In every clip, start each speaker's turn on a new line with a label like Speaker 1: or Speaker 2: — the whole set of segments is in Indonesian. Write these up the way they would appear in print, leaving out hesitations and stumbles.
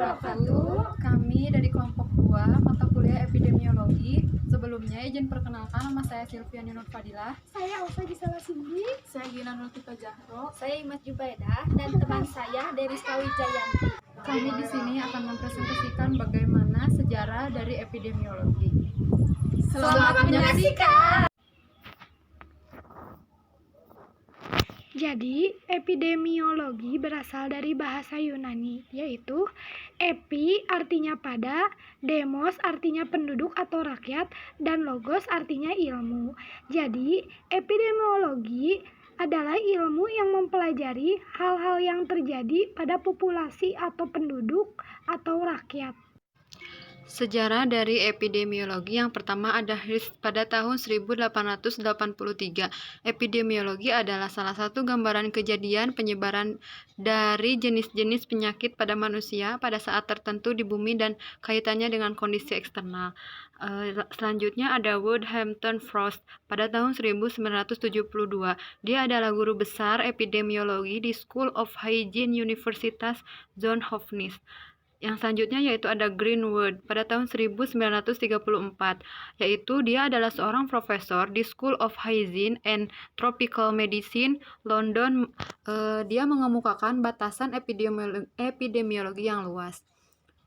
Speaker 1: wabarakatuh. Kami dari kelompok 2 mata kuliah epidemiologi. Sebelumnya izin perkenalkan, nama saya Silviani Nur Fadilah.
Speaker 2: Saya Aufa Gisela Cindy.
Speaker 1: Saya Gina Nurtika Jahro.
Speaker 2: Saya Imas Jubaidah dan teman saya Deriska Wijayanti.
Speaker 1: Kami di sini akan mempresentasikan bagaimana sejarah dari epidemiologi.
Speaker 2: Selamat menyaksikan. Jadi, epidemiologi berasal dari bahasa Yunani, yaitu epi artinya pada, demos artinya penduduk atau rakyat, dan logos artinya ilmu. Jadi, epidemiologi adalah ilmu yang mempelajari hal-hal yang terjadi pada populasi atau penduduk atau rakyat.
Speaker 1: Sejarah dari epidemiologi yang pertama ada pada tahun 1883. Epidemiologi adalah salah satu gambaran kejadian penyebaran dari jenis-jenis penyakit pada manusia pada saat tertentu di bumi dan kaitannya dengan kondisi eksternal. Selanjutnya ada Woodhampton Frost pada tahun 1972. Dia adalah guru besar epidemiologi di School of Hygiene Universitas Johns Hopkins. Yang selanjutnya yaitu ada Greenwood pada tahun 1934, yaitu dia adalah seorang profesor di School of Hygiene and Tropical Medicine, London. Dia mengemukakan batasan epidemiologi yang luas.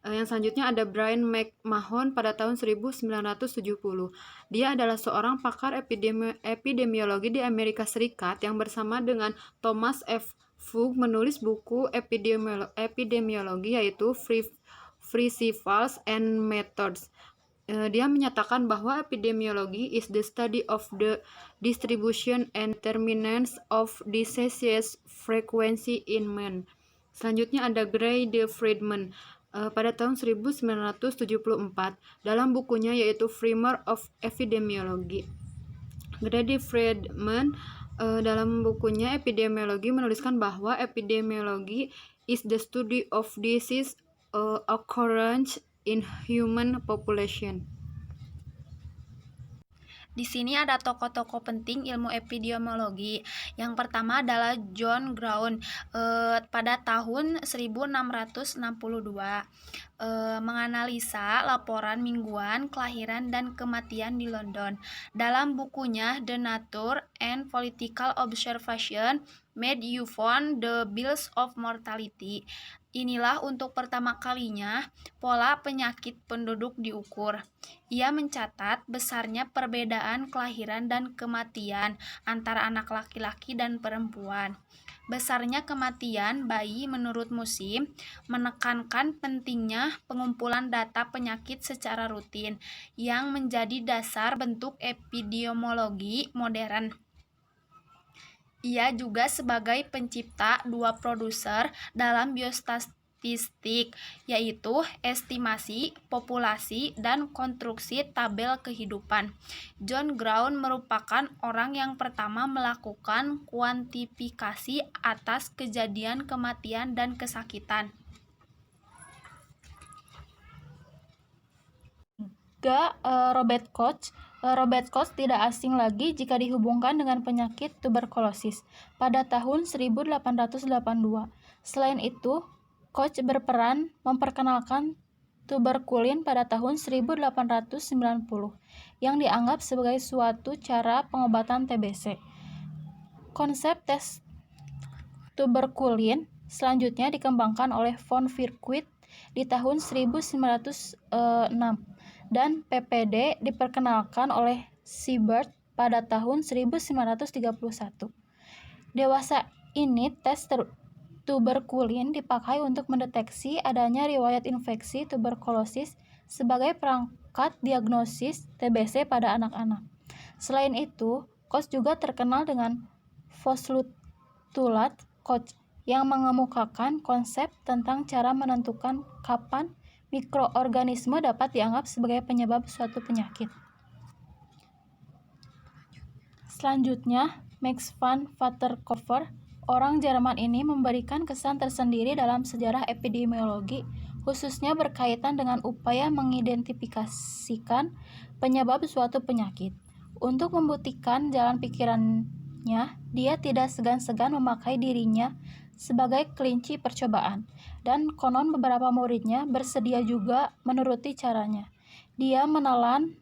Speaker 1: Yang selanjutnya ada Brian McMahon pada tahun 1970. Dia adalah seorang pakar epidemiologi di Amerika Serikat yang bersama dengan Thomas F. Fug menulis buku epidemiologi yaitu Principles and Methods. Dia menyatakan bahwa epidemiologi is the study of the distribution and determinants of diseases frequency in men. Selanjutnya ada Gray de Friedman pada tahun 1974 dalam bukunya yaitu Framework of Epidemiology. Gray de Friedman dalam bukunya epidemiologi menuliskan bahwa epidemiologi is the study of disease occurrence in human population.
Speaker 2: Di sini ada tokoh-tokoh penting ilmu epidemiologi. Yang pertama adalah John Brown pada tahun 1662 menganalisa laporan mingguan kelahiran dan kematian di London. Dalam bukunya The Nature and Political Observation Made You Found the Bills of Mortality. Inilah untuk pertama kalinya pola penyakit penduduk diukur. Ia mencatat besarnya perbedaan kelahiran dan kematian antara anak laki-laki dan perempuan. Besarnya kematian bayi menurut musim, menekankan pentingnya pengumpulan data penyakit secara rutin yang menjadi dasar bentuk epidemiologi modern. Ia juga sebagai pencipta dua produser dalam biostatistik, yaitu estimasi populasi dan konstruksi tabel kehidupan. John Brown merupakan orang yang pertama melakukan kuantifikasi atas kejadian kematian dan kesakitan. Robert Koch. Robert Koch tidak asing lagi jika dihubungkan dengan penyakit tuberkulosis pada tahun 1882. Selain itu, Koch berperan memperkenalkan tuberkulin pada tahun 1890 yang dianggap sebagai suatu cara pengobatan TBC. Konsep tes tuberkulin selanjutnya dikembangkan oleh von Virchow di tahun 1906 dan PPD diperkenalkan oleh Siebert pada tahun 1931. Dewasa ini tes tuberkulin dipakai untuk mendeteksi adanya riwayat infeksi tuberkulosis sebagai perangkat diagnosis TBC pada anak-anak. Selain itu, Koch juga terkenal dengan postulat Koch yang mengemukakan konsep tentang cara menentukan kapan mikroorganisme dapat dianggap sebagai penyebab suatu penyakit. Selanjutnya, Max van Waterkoper, orang Jerman ini memberikan kesan tersendiri dalam sejarah epidemiologi, khususnya berkaitan dengan upaya mengidentifikasikan penyebab suatu penyakit. Untuk membuktikan jalan pikirannya, dia tidak segan-segan memakai dirinya
Speaker 3: sebagai kelinci percobaan, dan konon beberapa muridnya bersedia juga menuruti caranya. Dia menelan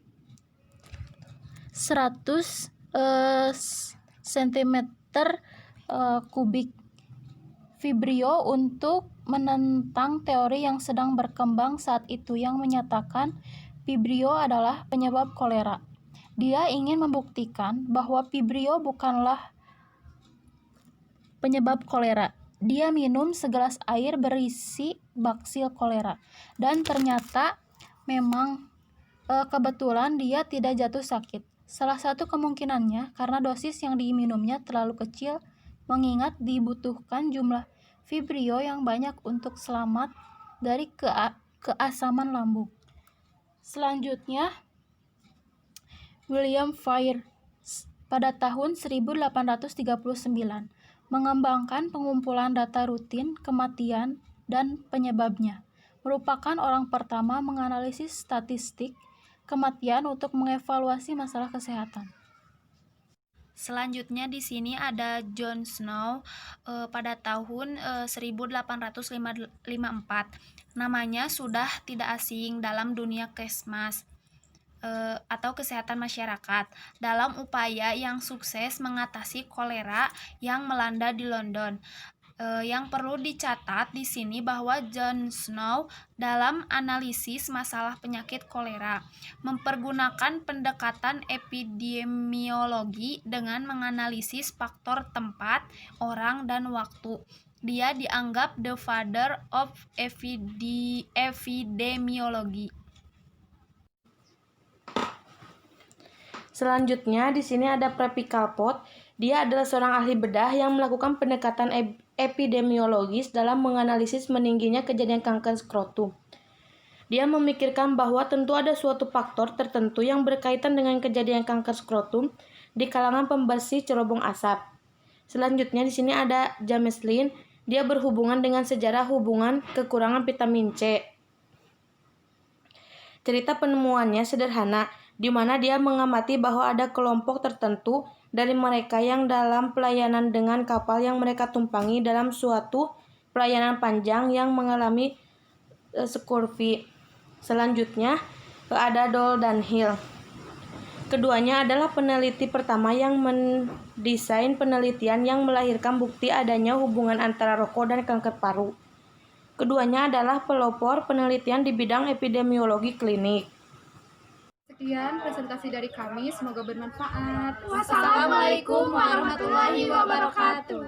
Speaker 3: 100 cm kubik Vibrio untuk menentang teori yang sedang berkembang saat itu yang menyatakan Vibrio adalah penyebab kolera. Dia ingin membuktikan bahwa Vibrio bukanlah penyebab kolera. Dia minum segelas air berisi baksil kolera, dan ternyata memang kebetulan dia tidak jatuh sakit. Salah satu kemungkinannya karena dosis yang diminumnya terlalu kecil, mengingat dibutuhkan jumlah Vibrio yang banyak untuk selamat dari keasaman lambung. Selanjutnya, William Fair pada tahun 1839 mengembangkan pengumpulan data rutin kematian dan penyebabnya. Merupakan orang pertama menganalisis statistik kematian untuk mengevaluasi masalah kesehatan.
Speaker 2: Selanjutnya di sini ada John Snow pada tahun 1854. Namanya sudah tidak asing dalam dunia kesmas atau kesehatan masyarakat dalam upaya yang sukses mengatasi kolera yang melanda di London. Yang perlu dicatat di sini bahwa John Snow dalam analisis masalah penyakit kolera mempergunakan pendekatan epidemiologi dengan menganalisis faktor tempat, orang, dan waktu. Dia dianggap the father of epidemiology.
Speaker 4: Selanjutnya di sini ada Preppy Calpot. Dia adalah seorang ahli bedah yang melakukan pendekatan epidemiologis dalam menganalisis meningginya kejadian kanker skrotum. Dia memikirkan bahwa tentu ada suatu faktor tertentu yang berkaitan dengan kejadian kanker skrotum di kalangan pembersih cerobong asap. Selanjutnya di sini ada James Lynn. Dia berhubungan dengan sejarah hubungan kekurangan vitamin C. Cerita penemuannya sederhana, di mana dia mengamati bahwa ada kelompok tertentu dari mereka yang dalam pelayanan dengan kapal yang mereka tumpangi dalam suatu pelayanan panjang yang mengalami scurvy. Selanjutnya ada Dole dan Hill. Keduanya adalah peneliti pertama yang mendesain penelitian yang melahirkan bukti adanya hubungan antara rokok dan kanker paru. Keduanya adalah pelopor penelitian di bidang epidemiologi klinik.
Speaker 1: Sekian presentasi dari kami, semoga bermanfaat.
Speaker 2: Wassalamualaikum warahmatullahi wabarakatuh.